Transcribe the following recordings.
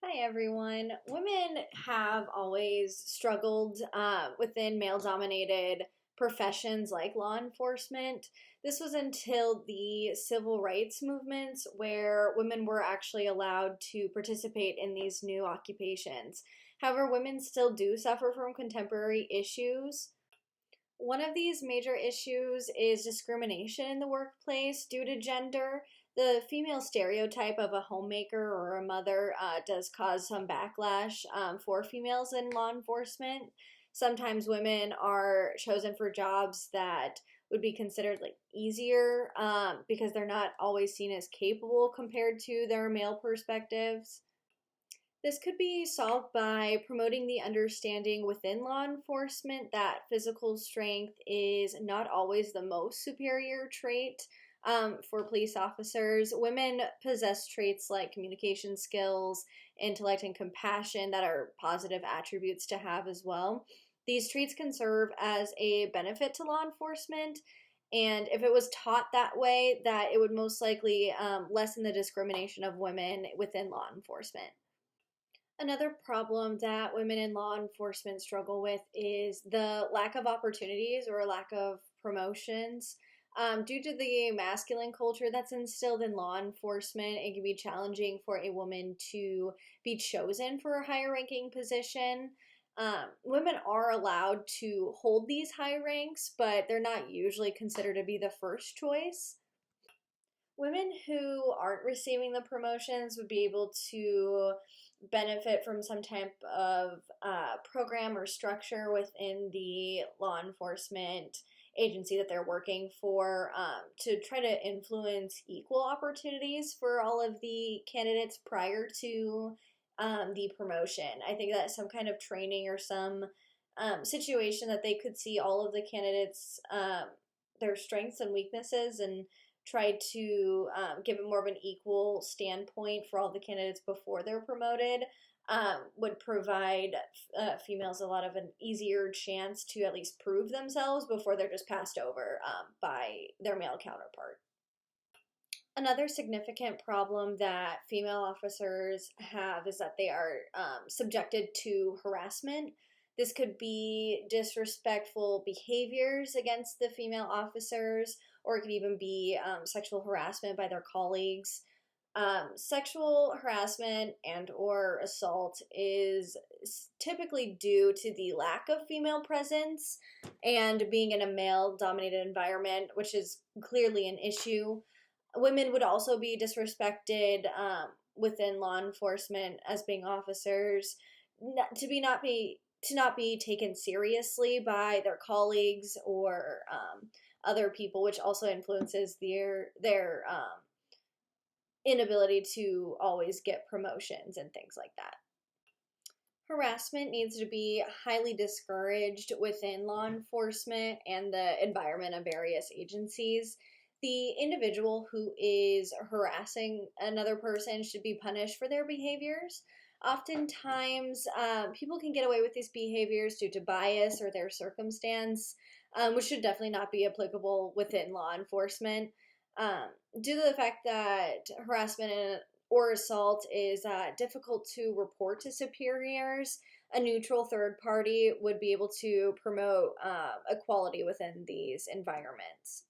Hi everyone. Women have always struggled within male dominated professions like law enforcement. This was until the civil rights movements where women were actually allowed to participate in these new occupations. However, women still do suffer from contemporary issues. One of these major issues is discrimination in the workplace due to gender. The female stereotype of a homemaker or a mother does cause some backlash for females in law enforcement. Sometimes women are chosen for jobs that would be considered like easier because they're not always seen as capable compared to their male perspectives. This could be solved by promoting the understanding within law enforcement that physical strength is not always the most superior trait for police officers. Women possess traits like communication skills, intellect, and compassion that are positive attributes to have as well. These traits can serve as a benefit to law enforcement, and if it was taught that way, that it would most likely lessen the discrimination of women within law enforcement. Another problem that women in law enforcement struggle with is the lack of opportunities or lack of promotions. Due to the masculine culture that's instilled in law enforcement, it can be challenging for a woman to be chosen for a higher ranking position. Women are allowed to hold these high ranks, but they're not usually considered to be the first choice. Women who aren't receiving the promotions would be able to benefit from some type of program or structure within the law enforcement agency that they're working for to try to influence equal opportunities for all of the candidates prior to the promotion. I think that some kind of training or some situation that they could see all of the candidates, their strengths and weaknesses, and try to give it more of an equal standpoint for all the candidates before they're promoted would provide females a lot of an easier chance to at least prove themselves before they're just passed over by their male counterpart. Another significant problem that female officers have is that they are subjected to harassment. This could be disrespectful behaviors against the female officers, or it could even be sexual harassment by their colleagues. Sexual harassment and or assault is typically due to the lack of female presence and being in a male-dominated environment, which is clearly an issue. Women would also be disrespected within law enforcement as being officers, to not be taken seriously by their colleagues or other people, which also influences their inability to always get promotions and things like that. Harassment needs to be highly discouraged within law enforcement and the environment of various agencies. The individual who is harassing another person should be punished for their behaviors. Oftentimes, people can get away with these behaviors due to bias or their circumstance, which should definitely not be applicable within law enforcement. Due to the fact that harassment or assault is difficult to report to superiors, a neutral third party would be able to promote equality within these environments.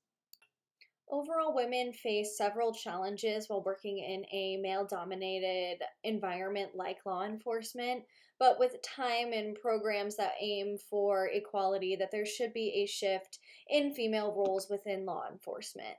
Overall, women face several challenges while working in a male-dominated environment like law enforcement, but with time and programs that aim for equality, that there should be a shift in female roles within law enforcement.